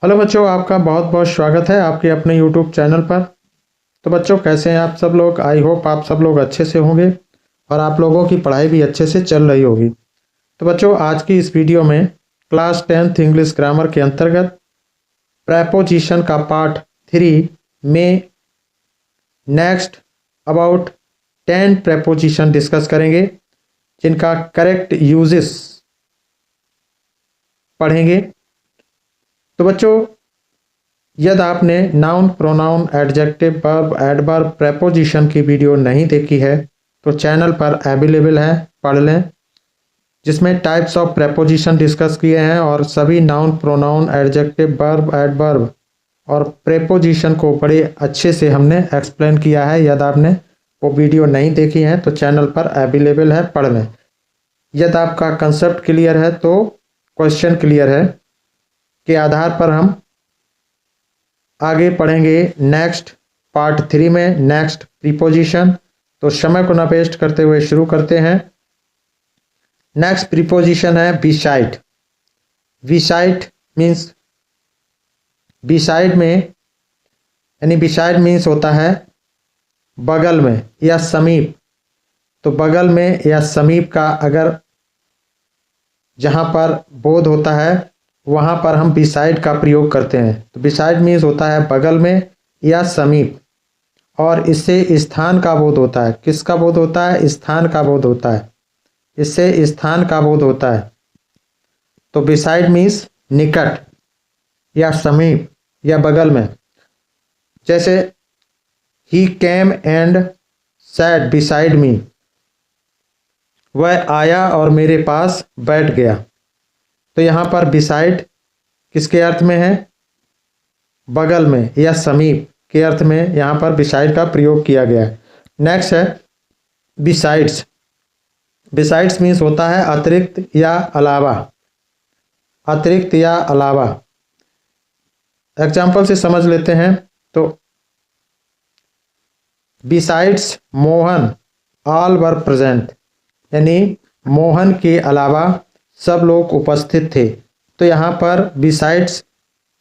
Hello बच्चों, आपका बहुत बहुत स्वागत है आपके अपने यूट्यूब चैनल पर। तो बच्चों, कैसे हैं आप सब लोग? आई होप आप सब लोग अच्छे से होंगे और आप लोगों की पढ़ाई भी अच्छे से चल रही होगी। तो बच्चों, आज की इस वीडियो में क्लास 10th इंग्लिश ग्रामर के अंतर्गत प्रेपोजिशन का पार्ट 3 में नेक्स्ट अबाउट 10 प्रेपोजिशन डिस्कस करेंगे, जिनका करेक्ट यूजेस पढ़ेंगे। तो बच्चों, यदि आपने noun, pronoun, adjective, verb, adverb, preposition की वीडियो नहीं देखी है तो चैनल पर अवेलेबल है, पढ़ लें, जिसमें टाइप्स ऑफ प्रेपोजिशन डिस्कस किए हैं और सभी noun, pronoun, adjective, verb, adverb और प्रेपोजिशन को बड़े अच्छे से हमने एक्सप्लेन किया है। यदि आपने वो वीडियो नहीं देखी है तो चैनल पर अवेलेबल है, पढ़ लें। यदि आपका कंसेप्ट क्लियर है तो क्वेश्चन क्लियर है के आधार पर हम आगे पढ़ेंगे नेक्स्ट पार्ट 3 में नेक्स्ट प्रीपोजिशन। तो समय को न वेस्ट करते हुए शुरू करते हैं। नेक्स्ट प्रीपोजिशन है बिसाइड। बिसाइड मीन्स, बिसाइड में यानी बिसाइड मीन्स होता है बगल में या समीप। तो बगल में या समीप का अगर जहाँ पर बोध होता है वहाँ पर हम बिसाइड का प्रयोग करते हैं। तो बिसाइड मीन्स होता है बगल में या समीप, और इससे स्थान का बोध होता है। किसका बोध होता है? स्थान का बोध होता है। इससे स्थान का बोध होता है। तो बिसाइड मीन्स निकट या समीप या बगल में। जैसे ही came and sat beside me, वह आया और मेरे पास बैठ गया। तो यहाँ पर बिसाइड किसके अर्थ में है? बगल में या समीप के अर्थ में यहाँ पर बिसाइड का प्रयोग किया गया है। नेक्स्ट है बिसाइड्स। बिसाइड्स मीन्स होता है अतिरिक्त या अलावा। अतिरिक्त या अलावा। एग्जाम्पल से समझ लेते हैं। तो besides Mohan all were present, यानी मोहन के अलावा सब लोग उपस्थित थे। तो यहाँ पर बिसाइड्स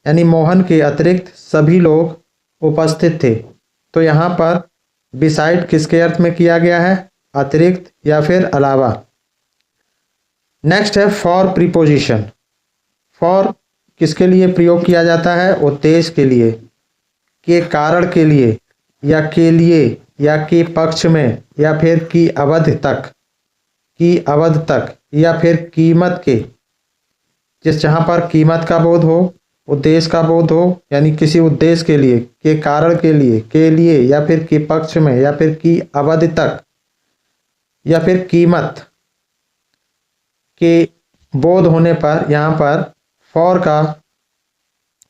यानी मोहन के अतिरिक्त सभी लोग उपस्थित थे। तो यहाँ पर बिसाइड किसके अर्थ में किया गया है? अतिरिक्त या फिर अलावा। नेक्स्ट है फॉर प्रीपोजिशन। फॉर किसके लिए प्रयोग किया जाता है? उद्देश्य के लिए, के कारण के लिए, या के लिए, या के पक्ष में, या फिर की अवधि तक, की अवधि तक, या फिर कीमत के, जहाँ पर कीमत का बोध हो, उद्देश्य का बोध हो, यानी किसी उद्देश्य के लिए, के कारण के लिए, या फिर के पक्ष में, या फिर की अवधि तक, या फिर कीमत के बोध होने पर यहाँ पर फॉर का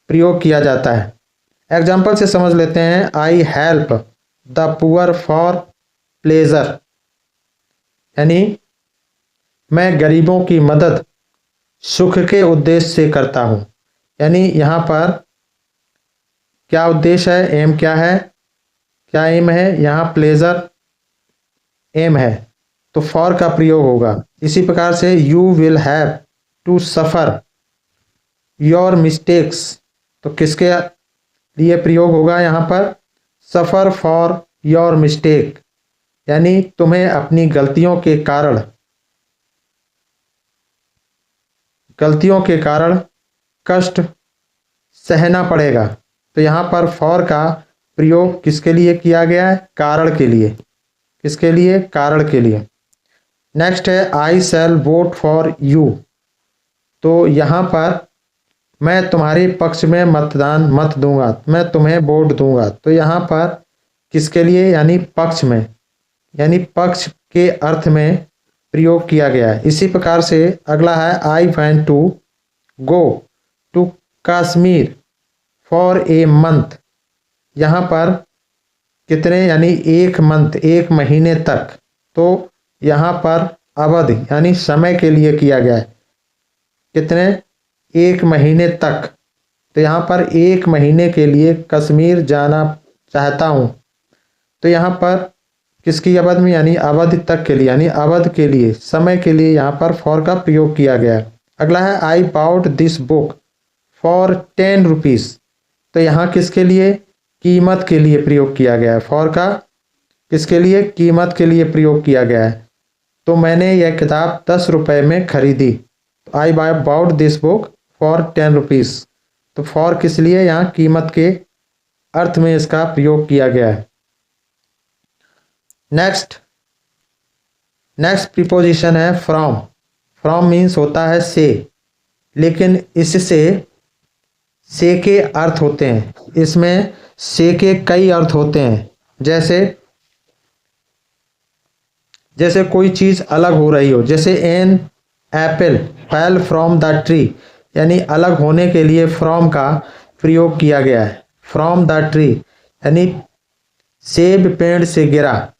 प्रयोग किया जाता है। एग्जाम्पल से समझ लेते हैं। I help the poor for pleasure, यानी मैं गरीबों की मदद सुख के उद्देश्य से करता हूँ। यानी यहाँ पर क्या उद्देश्य है? एम क्या है? क्या एम है? यहाँ प्लेजर एम है, तो फॉर का प्रयोग होगा। इसी प्रकार से you will have to suffer your mistakes, तो किसके लिए प्रयोग होगा? यहाँ पर सफ़र फॉर योर मिस्टेक, यानी तुम्हें अपनी गलतियों के कारण कष्ट सहना पड़ेगा। तो यहाँ पर फॉर का प्रयोग किसके लिए किया गया है? कारण के लिए। किसके लिए? कारण के लिए। नेक्स्ट है आई शैल वोट फॉर यू। तो यहाँ पर मैं तुम्हारे पक्ष में मत दूंगा, मैं तुम्हें वोट दूंगा। तो यहाँ पर किसके लिए? यानी पक्ष में, यानी पक्ष के अर्थ में प्रयोग किया गया है। इसी प्रकार से अगला है I want to go to Kashmir for a month. यहाँ पर कितने, यानी एक मंथ, एक महीने तक। तो यहाँ पर अवधि यानी समय के लिए किया गया है। कितने? एक महीने तक। तो यहाँ पर एक महीने के लिए कश्मीर जाना चाहता हूँ। तो यहाँ पर किसकी अवधि में? यानी अवधि तक के लिए, यानी अवधि के लिए, समय के लिए यहाँ पर फॉर का प्रयोग किया गया है। अगला है I bought this book for 10 rupees. तो यहाँ किसके लिए? कीमत के लिए प्रयोग किया गया है। फॉर का किसके लिए? कीमत के लिए प्रयोग किया गया है। तो मैंने यह किताब 10 रुपये में खरीदी। I bought this book for 10 rupees. तो फॉर किस लिए? यहाँ कीमत के अर्थ में इसका प्रयोग किया गया है। नेक्स्ट प्रीपोजिशन है फ्रॉम। फ्रॉम मीन्स होता है से, लेकिन इससे से के अर्थ होते हैं। इसमें से के कई अर्थ होते हैं। जैसे कोई चीज़ अलग हो रही हो, जैसे an apple fell from the tree, यानी अलग होने के लिए फ्रॉम का प्रयोग किया गया है। फ्रॉम द ट्री यानी सेब पेड़ से गिरा,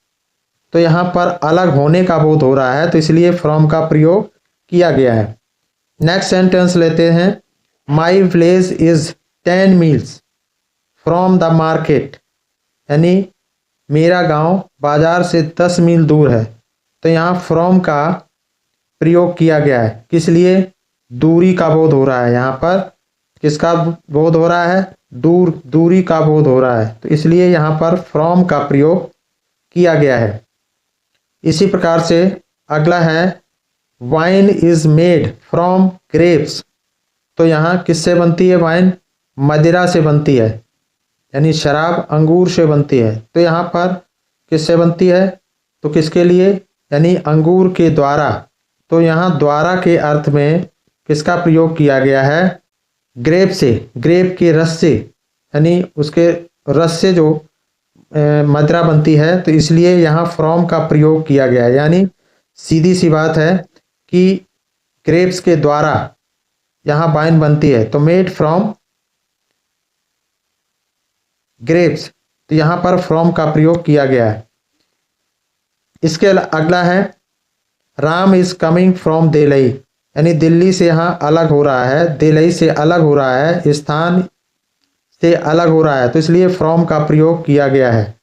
तो यहाँ पर अलग होने का बोध हो रहा है, तो इसलिए फ्रॉम का प्रयोग किया गया है। नेक्स्ट सेंटेंस लेते हैं। My village is 10 meals from the market, यानी मेरा गांव बाजार से 10 मील दूर है। तो यहाँ फ्रॉम का प्रयोग किया गया है। किस लिए? दूरी का बोध हो रहा है। यहाँ पर किसका बोध हो रहा है? दूरी का बोध हो रहा है, तो इसलिए यहाँ पर फ्रॉम का प्रयोग किया गया है। इसी प्रकार से अगला है wine is made from grapes. तो यहाँ किससे बनती है वाइन? मदिरा से बनती है, यानी शराब अंगूर से बनती है। तो यहाँ पर किससे बनती है? तो किसके लिए? यानी अंगूर के द्वारा। तो यहाँ द्वारा के अर्थ में किसका प्रयोग किया गया है? ग्रेप से, ग्रेप के रस से, यानी उसके रस से जो मदिरा बनती है, तो इसलिए यहाँ फ्रॉम का प्रयोग किया गया है। यानी सीधी सी बात है कि ग्रेप्स के द्वारा यहाँ वाइन बनती है, तो मेड फ्रॉम ग्रेप्स, तो यहाँ पर फ्रॉम का प्रयोग किया गया है। इसके अगला है Ram is coming from Delhi, यानी दिल्ली से यहाँ अलग हो रहा है, दिल्ली से अलग हो रहा है, स्थान से अलग हो रहा है, तो इसलिए फ्रॉम का प्रयोग किया गया है।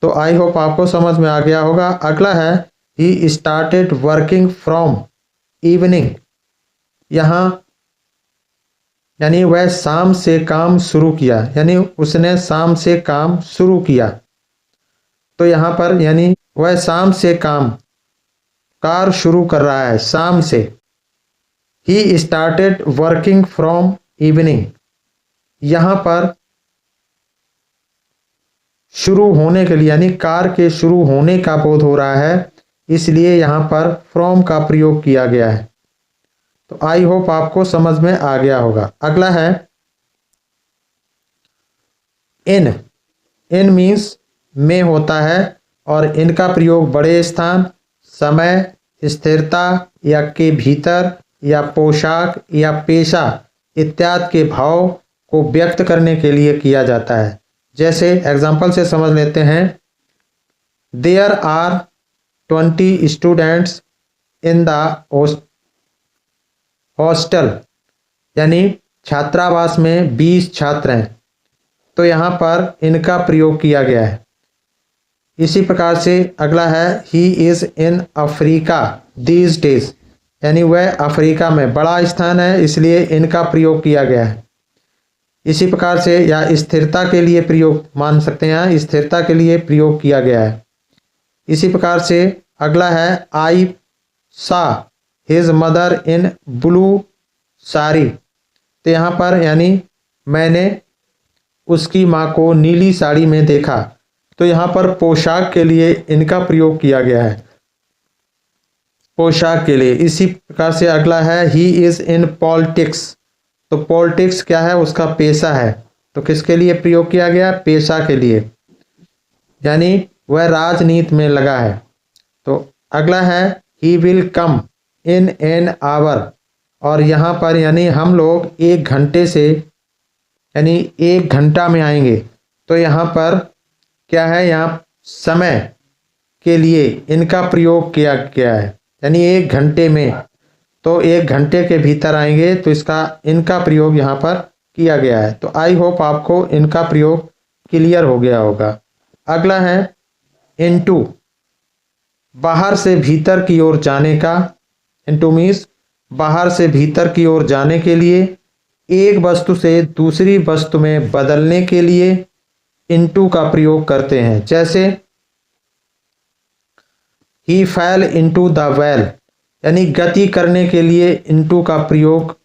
तो आई होप आपको समझ में आ गया होगा। अगला है he started working from evening. यहाँ यानी वह शाम से काम शुरू किया, यानी उसने शाम से काम शुरू किया। तो यहाँ पर यानी वह शाम से कार शुरू कर रहा है, शाम से। He started working from evening, यहाँ पर शुरू होने के लिए यानी कार के शुरू होने का बोध हो रहा है, इसलिए यहाँ पर फ्रॉम का प्रयोग किया गया है। तो आई होप आपको समझ में आ गया होगा। अगला है इन। इन मीन्स में होता है, और इनका प्रयोग बड़े स्थान, समय, स्थिरता या के भीतर, या पोशाक या पेशा इत्यादि के भाव को व्यक्त करने के लिए किया जाता है। जैसे एग्जाम्पल से समझ लेते हैं। There are 20 students in the hostel, यानी छात्रावास में 20 छात्र हैं, तो यहाँ पर इनका प्रयोग किया गया है। इसी प्रकार से अगला है he is in Africa these days, यानी वह अफ्रीका में, बड़ा स्थान है, इसलिए इनका प्रयोग किया गया है। इसी प्रकार से या स्थिरता के लिए प्रयोग मान सकते हैं, स्थिरता के लिए प्रयोग किया गया है। इसी प्रकार से अगला है I saw his mother in blue sari. तो यहाँ पर यानी मैंने उसकी माँ को नीली साड़ी में देखा, तो यहाँ पर पोशाक के लिए इनका प्रयोग किया गया है, पोशाक के लिए। इसी प्रकार से अगला है ही इज इन पॉलिटिक्स। तो पॉलिटिक्स क्या है? उसका पेशा है, तो किसके लिए प्रयोग किया गया? पेशा के लिए, यानी वह राजनीति में लगा है। तो अगला है he will come in an hour, और यहाँ पर यानी हम लोग 1 घंटे से, यानी 1 घंटा में आएंगे। तो यहाँ पर क्या है? यहाँ समय के लिए इनका प्रयोग किया गया है, यानी 1 घंटे में, तो 1 घंटे के भीतर आएंगे, तो इनका प्रयोग यहाँ पर किया गया है। तो आई होप आपको इनका प्रयोग क्लियर हो गया होगा। अगला है इनटू, बाहर से भीतर की ओर जाने का। इनटू मीन्स बाहर से भीतर की ओर जाने के लिए, एक वस्तु से दूसरी वस्तु में बदलने के लिए इनटू का प्रयोग करते हैं। जैसे ही फैल इनटू द वेल, यानी गति करने के लिए इनटू का प्रयोग,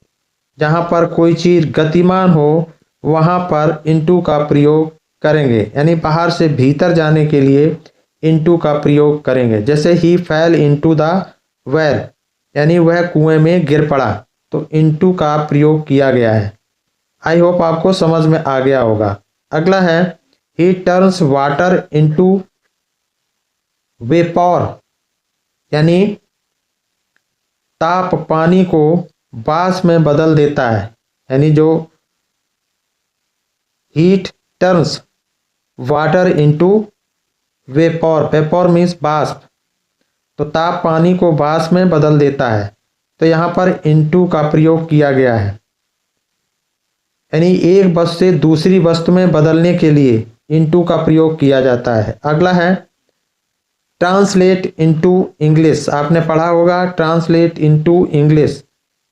जहां पर कोई चीज गतिमान हो वहां पर इनटू का प्रयोग करेंगे, यानी बाहर से भीतर जाने के लिए इनटू का प्रयोग करेंगे। जैसे ही फैल इनटू द वेल, यानी वह कुएं में गिर पड़ा, तो इनटू का प्रयोग किया गया है। आई होप आपको समझ में आ गया होगा। अगला है ही टर्न्स वाटर इनटू वेपॉर, यानी ताप पानी को बाष्प में बदल देता है। यानी जो heat turns water into vapour, vapour means बाष्प, तो ताप पानी को बाष्प में बदल देता है। तो यहाँ पर इनटू का प्रयोग किया गया है, यानी एक वस्तु से दूसरी वस्तु में बदलने के लिए इनटू का प्रयोग किया जाता है। अगला है ट्रांसलेट इनटू इंग्लिश। आपने पढ़ा होगा ट्रांसलेट इनटू इंग्लिश,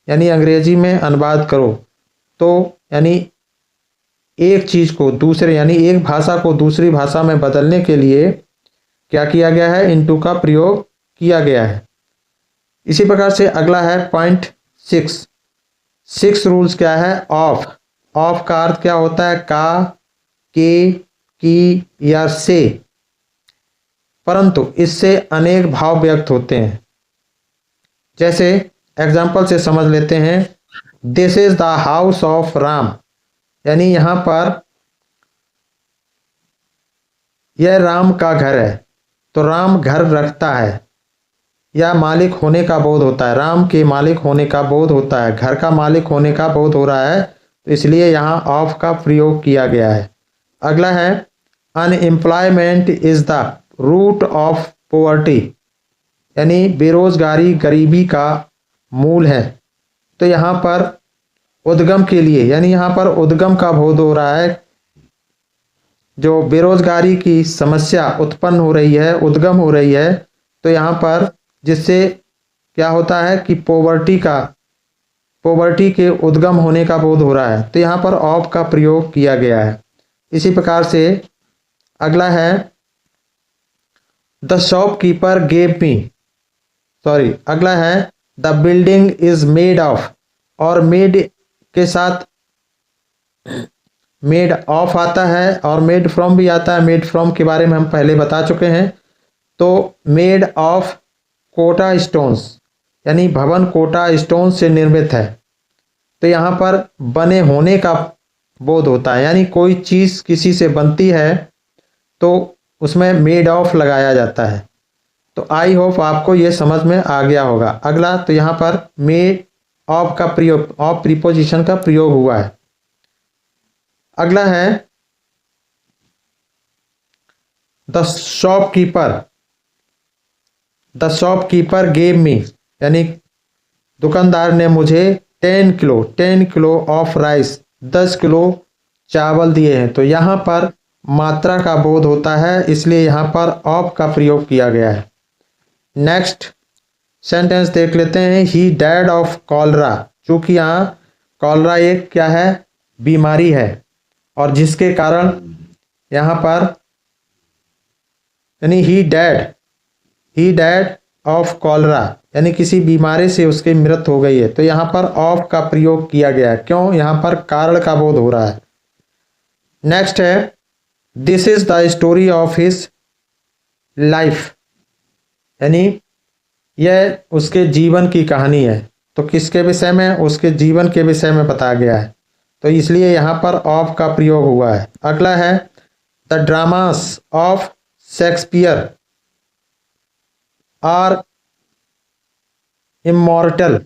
यानी अंग्रेजी में अनुवाद करो। तो यानी एक चीज को दूसरे, यानी एक भाषा को दूसरी भाषा में बदलने के लिए क्या किया गया है, इनटू का प्रयोग किया गया है। इसी प्रकार से अगला है पॉइंट 6 रूल्स क्या है, ऑफ। ऑफ का अर्थ क्या होता है, का, के, की या से, परंतु इससे अनेक भाव व्यक्त होते हैं। जैसे एग्जाम्पल से समझ लेते हैं, this is the house of Ram, यानी यहां पर यह राम का घर है। तो राम घर रखता है, या मालिक होने का बोध होता है, राम के मालिक होने का बोध होता है, घर का मालिक होने का बोध हो रहा है, तो इसलिए यहाँ ऑफ का प्रयोग किया गया है। अगला है unemployment is the root of poverty, यानी बेरोजगारी गरीबी का मूल है। तो यहाँ पर उद्गम के लिए, यानी यहाँ पर उद्गम का बोध हो रहा है, जो बेरोजगारी की समस्या उत्पन्न हो रही है, उद्गम हो रही है, तो यहाँ पर जिससे क्या होता है कि पॉवर्टी के उद्गम होने का बोध हो रहा है, तो यहाँ पर ऑफ का प्रयोग किया गया है। इसी प्रकार से अगला है द शॉपकीपर गेव मी, अगला है the building is made of, और मेड के साथ मेड ऑफ आता है और मेड फ्रॉम भी आता है। मेड फ्रॉम के बारे में हम पहले बता चुके हैं। तो मेड ऑफ कोटा स्टोन्स, यानी भवन कोटा स्टोन से निर्मित है। तो यहाँ पर बने होने का बोध होता है, यानी कोई चीज किसी से बनती है तो उसमें मेड ऑफ लगाया जाता है। तो आई होप आपको ये समझ में आ गया होगा। अगला, तो यहाँ पर मेड ऑफ का प्रयोग, ऑफ प्रीपोजिशन का प्रयोग हुआ है। अगला है द शॉपकीपर गेव मी, यानी दुकानदार ने मुझे 10 किलो ऑफ राइस, 10 किलो चावल दिए हैं। तो यहाँ पर मात्रा का बोध होता है, इसलिए यहाँ पर ऑफ का प्रयोग किया गया है। नेक्स्ट सेंटेंस देख लेते हैं, ही डाइड ऑफ कॉलरा, चूंकि यहाँ कॉलरा एक क्या है, बीमारी है, और जिसके कारण यहाँ पर यानी ही डाइड ऑफ कॉलरा, यानी किसी बीमारी से उसकी मृत्यु हो गई है। तो यहाँ पर ऑफ का प्रयोग किया गया है। क्यों, यहाँ पर कारण का बोध हो रहा है। नेक्स्ट है this is the story of his life, यानी यह उसके जीवन की कहानी है। तो किसके विषय में, उसके जीवन के विषय में बताया गया है, तो इसलिए यहाँ पर ऑफ का प्रयोग हुआ है। अगला है the dramas of Shakespeare are immortal,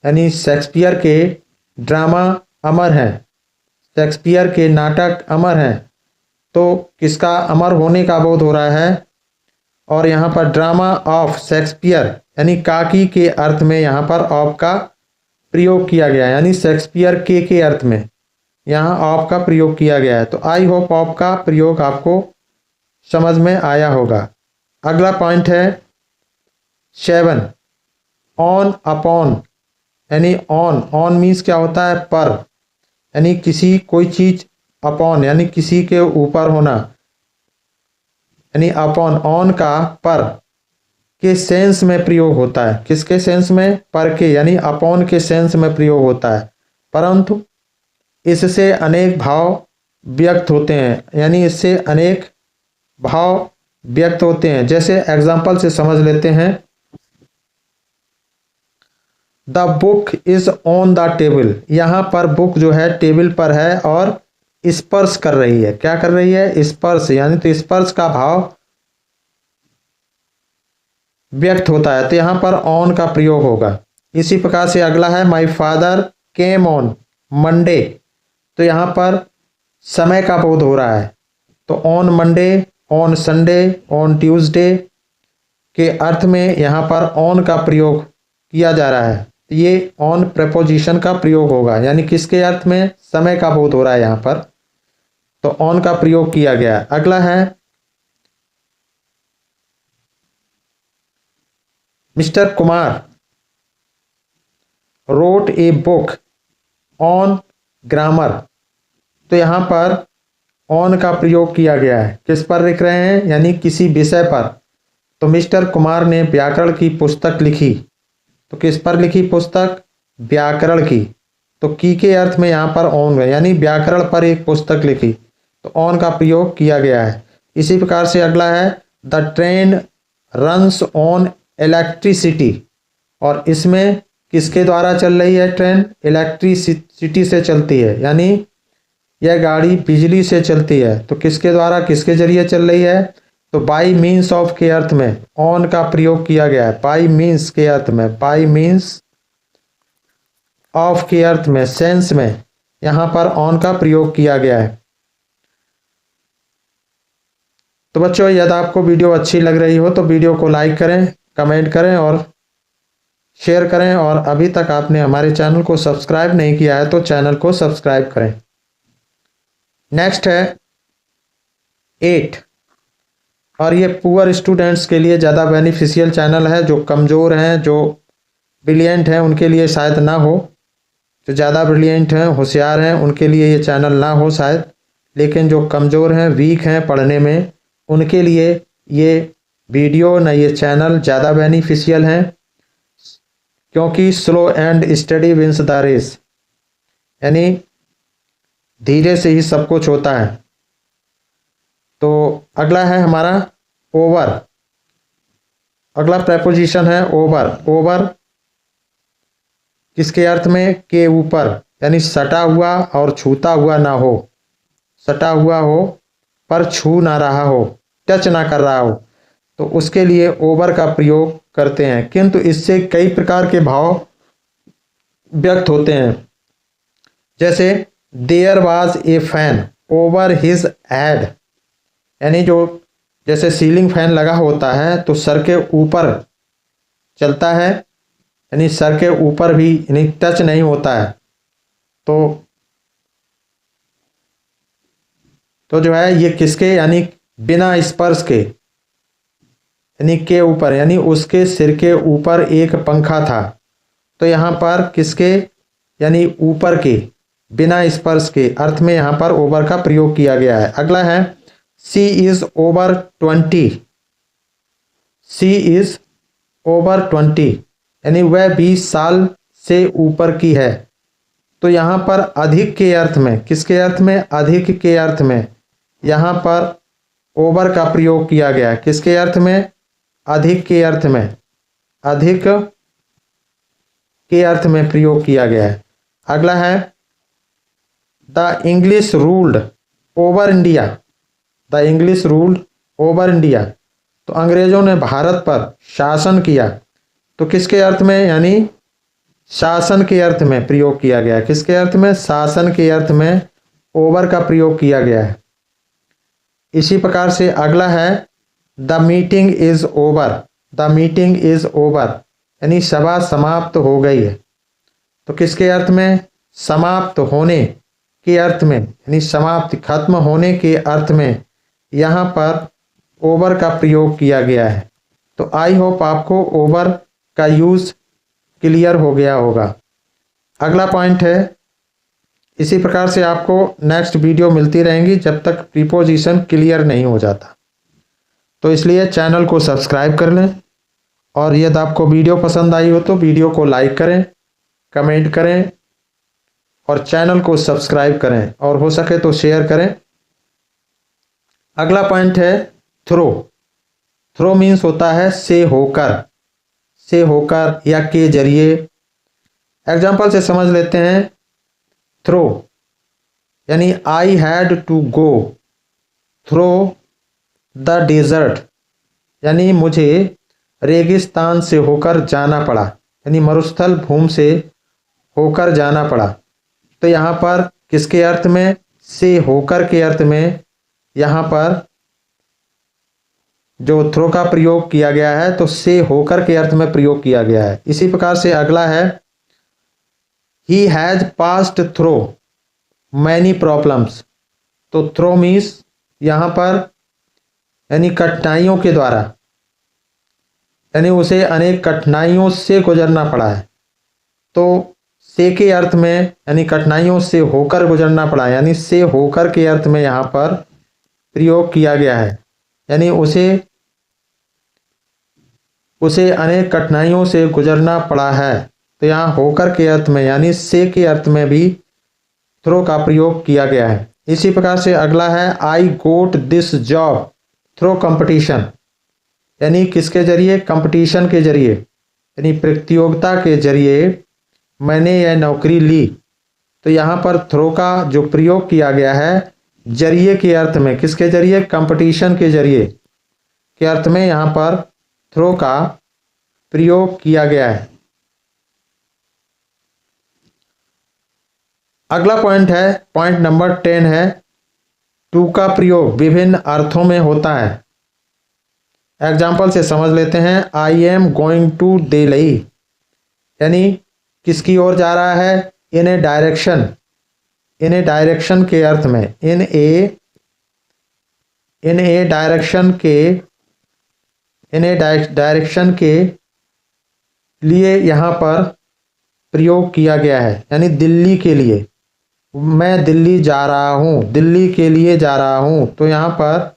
यानी शेक्सपियर के ड्रामा अमर हैं, शेक्सपियर के नाटक अमर हैं। तो किसका अमर होने का बोध हो रहा है, और यहाँ पर ड्रामा ऑफ शेक्सपियर, यानी काकी के अर्थ में यहाँ पर ऑफ का प्रयोग किया गया है, यानी शेक्सपियर के अर्थ में यहाँ ऑफ का प्रयोग किया गया है। तो आई होप ऑफ का प्रयोग आपको समझ में आया होगा। अगला पॉइंट है 7 ऑन अपॉन, यानी ऑन मीन्स क्या होता है, पर, यानी किसी कोई चीज अपॉन यानी किसी के ऊपर होना, यानी अपॉन ऑन का पर के सेंस में प्रयोग होता है। किसके सेंस में? पर के यानी अपॉन के सेंस में प्रयोग होता है, परंतु इससे अनेक भाव व्यक्त होते हैं, यानी इससे अनेक भाव व्यक्त होते हैं। जैसे एग्जाम्पल से समझ लेते हैं, the book is on the table. यहाँ पर बुक जो है टेबल पर है और स्पर्श कर रही है। क्या कर रही है? स्पर्श, यानी तो स्पर्श का भाव व्यक्त होता है, तो यहाँ पर ऑन का प्रयोग होगा। इसी प्रकार से अगला है my father came on Monday. तो यहाँ पर समय का बोध हो रहा है, तो on Monday, on Sunday, on Tuesday के अर्थ में यहाँ पर ऑन का प्रयोग किया जा रहा है। ये ऑन प्रेपोजिशन का प्रयोग होगा, यानी किसके अर्थ में? समय का बोध हो रहा है यहाँ पर, तो ऑन का प्रयोग किया गया। अगला है mister Kumar wrote a book on grammar. तो यहाँ पर ऑन का प्रयोग किया गया है। किस पर लिख रहे हैं? यानी किसी विषय पर। तो मिस्टर कुमार ने व्याकरण की पुस्तक लिखी। तो किस पर लिखी पुस्तक? व्याकरण की। तो की के अर्थ में यहाँ पर ऑन है, यानी व्याकरण पर एक पुस्तक लिखी, तो ऑन का प्रयोग किया गया है। इसी प्रकार से अगला है the train runs on electricity. और इसमें किसके द्वारा चल रही है ट्रेन? इलेक्ट्रिसिटी से चलती है, यानी यह गाड़ी बिजली से चलती है। तो किसके द्वारा, किसके जरिए चल रही है? तो बाई मीन्स ऑफ के अर्थ में ऑन का प्रयोग किया गया है। बाई मीन्स के अर्थ में, बाई मीन्स ऑफ के अर्थ में, सेंस में यहाँ पर ऑन का प्रयोग किया गया है। तो बच्चों, यदि आपको वीडियो अच्छी लग रही हो तो वीडियो को लाइक करें, कमेंट करें और शेयर करें। और अभी तक आपने हमारे चैनल को सब्सक्राइब नहीं किया है तो चैनल को सब्सक्राइब करें। नेक्स्ट है 8, और ये पुअर स्टूडेंट्स के लिए ज़्यादा बेनिफिशियल चैनल है। जो कमज़ोर हैं, जो ब्रिलियंट हैं, उनके लिए शायद ना हो। जो ज़्यादा ब्रिलियंट हैं, होशियार हैं, उनके लिए ये चैनल ना हो शायद, लेकिन जो कमज़ोर हैं, वीक हैं पढ़ने में, उनके लिए ये वीडियो ना ये चैनल ज़्यादा बेनिफिशियल हैं, क्योंकि slow and steady wins the race, यानी धीरे से ही सब कुछ होता है। तो अगला है हमारा ओवर। अगला प्रेपोजिशन है ओवर। ओवर किसके अर्थ में? के ऊपर, यानी सटा हुआ और छूता हुआ ना हो। सटा हुआ हो पर छू ना रहा हो, टच ना कर रहा हो, तो उसके लिए ओवर का प्रयोग करते हैं। किंतु इससे कई प्रकार के भाव व्यक्त होते हैं। जैसे there was a fan over his head, यानी जो जैसे सीलिंग फैन लगा होता है तो सर के ऊपर चलता है, यानी सर के ऊपर भी यानी टच नहीं होता है। तो जो है ये किसके, यानी बिना स्पर्श के, यानी के ऊपर, यानी उसके सिर के ऊपर एक पंखा था। तो यहाँ पर किसके, यानी ऊपर के, बिना स्पर्श के अर्थ में यहाँ पर ओवर का प्रयोग किया गया है। अगला है she is over 20। She is over 20, यानी वह 20 साल से ऊपर की है। तो यहाँ पर अधिक के अर्थ में, किसके अर्थ में? अधिक के अर्थ में यहाँ पर ओवर का प्रयोग किया गया है। किसके अर्थ में? अधिक के अर्थ में, अधिक के अर्थ में प्रयोग किया गया है। अगला है the English ruled over India. The English ruled over India, तो अंग्रेजों ने भारत पर शासन किया। तो किसके अर्थ में? यानी शासन के अर्थ में प्रयोग किया गया है। किसके अर्थ में? शासन के अर्थ में ओवर का प्रयोग किया गया है। इसी प्रकार से अगला है the meeting is over. The meeting is over, यानी सभा समाप्त हो गई है। तो किसके अर्थ में? समाप्त होने के अर्थ में, यानी समाप्त, खत्म होने के अर्थ में यहाँ पर ओवर का प्रयोग किया गया है। तो आई होप आपको ओवर का यूज क्लियर हो गया होगा। अगला पॉइंट है इसी प्रकार से आपको नेक्स्ट वीडियो मिलती रहेंगी जब तक प्रीपोजिशन क्लियर नहीं हो जाता। तो इसलिए चैनल को सब्सक्राइब कर लें, और यदि आपको वीडियो पसंद आई हो तो वीडियो को लाइक करें, कमेंट करें और चैनल को सब्सक्राइब करें, और हो सके तो शेयर करें। अगला पॉइंट है थ्रो। थ्रो मीन्स होता है से होकर या के जरिए। एग्जाम्पल से समझ लेते हैं। थ्रो यानी I had to go through the desert, यानी मुझे रेगिस्तान से होकर जाना पड़ा, यानी मरुस्थल भूमि से होकर जाना पड़ा। तो यहाँ पर किसके अर्थ में? से होकर के अर्थ में यहाँ पर जो थ्रो का प्रयोग किया गया है, तो से होकर के अर्थ में प्रयोग किया गया है। इसी प्रकार से अगला है he has passed through many problems. तो थ्रो मीन्स यहाँ पर यानी कठिनाइयों के द्वारा, यानी उसे अनेक कठिनाइयों से गुजरना पड़ा है। तो से के अर्थ में यानी कठिनाइयों से होकर गुजरना पड़ा, यानी से होकर के अर्थ में यहाँ पर प्रयोग किया गया है, यानी उसे अनेक कठिनाइयों से गुजरना पड़ा है। तो यहाँ होकर के अर्थ में यानी से के अर्थ में भी थ्रो का प्रयोग किया गया है। इसी प्रकार से अगला है I got this job through competition, यानी किसके जरिए? कंपटीशन के जरिए, यानी प्रतियोगिता के जरिए मैंने यह नौकरी ली। तो यहाँ पर थ्रो का जो प्रयोग किया गया है जरिए के अर्थ में, किसके जरिए? कंपटीशन के जरिए के अर्थ में यहाँ पर थ्रो का प्रयोग किया गया है। अगला पॉइंट है, पॉइंट नंबर 10 है टू का प्रयोग विभिन्न अर्थों में होता है। एग्जाम्पल से समझ लेते हैं। I am going to Delhi, यानी किसकी ओर जा रहा है? इन ए डायरेक्शन, इन ए डायरेक्शन के अर्थ में, इन ए डायरेक्शन के लिए यहाँ पर प्रयोग किया गया है, यानी दिल्ली के लिए। मैं दिल्ली जा रहा हूँ, दिल्ली के लिए जा रहा हूँ। तो यहाँ पर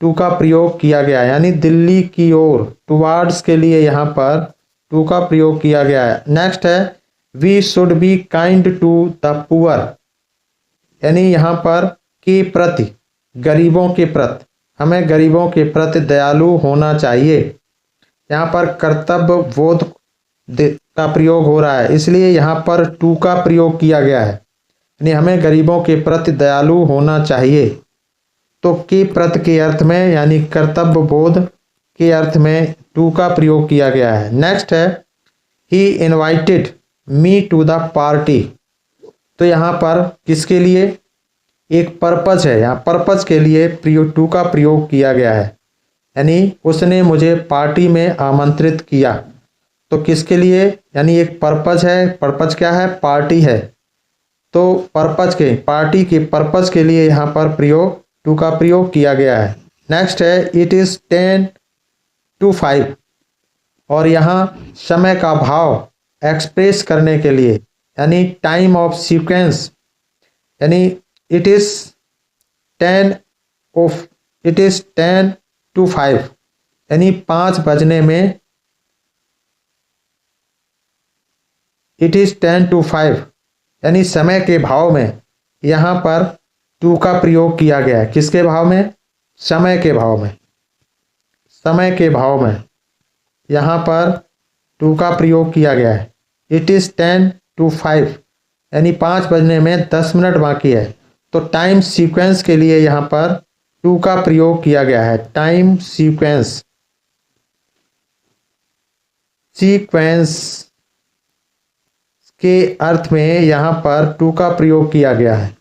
टू का प्रयोग किया गया है, यानी दिल्ली की ओर, टुवार्ड्स के लिए यहाँ पर टू का प्रयोग किया गया है। नेक्स्ट है we should be kind to the poor, यानी यहाँ पर के प्रति, गरीबों के प्रति, हमें गरीबों के प्रति दयालु होना चाहिए। यहाँ पर कर्तव्य बोध का प्रयोग हो रहा है, इसलिए यहाँ पर टू का प्रयोग किया गया है, यानी हमें गरीबों के प्रति दयालु होना चाहिए। तो के प्रति के अर्थ में यानी कर्तव्य बोध के अर्थ में टू का प्रयोग किया गया है। नेक्स्ट है he invited me to the party. तो यहाँ पर किसके लिए? एक पर्पज है, यहाँ पर्पज के लिए टू का प्रयोग किया गया है, यानी उसने मुझे पार्टी में आमंत्रित किया। तो किसके लिए? यानी एक पर्पज है, पर्पज क्या है? पार्टी है। तो पर्पज के, पार्टी के पर्पज के लिए यहाँ पर प्रयोग टू का प्रयोग किया गया है। नेक्स्ट है इट इज 10 to 5, और यहाँ समय का भाव एक्सप्रेस करने के लिए, यानी टाइम ऑफ सीक्वेंस, यानी इट इज 10 to 5, यानी 5 बजने में, इट इज 10 to 5, यानी समय के भाव में यहाँ पर टू का प्रयोग किया गया है। किसके भाव में? समय के भाव में, समय के भाव में यहाँ पर टू का प्रयोग किया गया है। इट इज 10 to 5, यानी 5 बजने में 10 मिनट बाकी है। तो टाइम सीक्वेंस के लिए यहाँ पर टू का प्रयोग किया गया है। टाइम सीक्वेंस के अर्थ में यहाँ पर टू का प्रयोग किया गया है।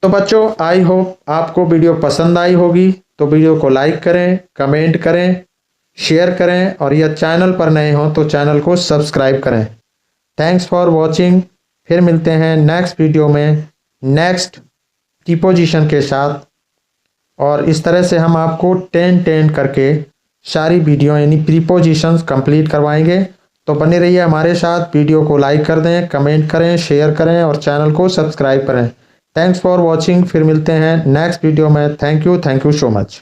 तो बच्चों, आई होप आपको वीडियो पसंद आई होगी। तो वीडियो को लाइक करें, कमेंट करें, शेयर करें, और यह चैनल पर नए हो तो चैनल को सब्सक्राइब करें। Thanks for watching. फिर मिलते हैं नेक्स्ट वीडियो में नेक्स्ट प्रीपोजिशन के साथ, और इस तरह से हम आपको 10 करके सारी वीडियो यानी प्रीपोजिशंस कंप्लीट करवाएंगे। तो बने रहिए हमारे साथ, वीडियो को लाइक कर दें, कमेंट करें, शेयर करें और चैनल को सब्सक्राइब करें। Thanks for watching. फिर मिलते हैं नेक्स्ट वीडियो में। Thank you so much.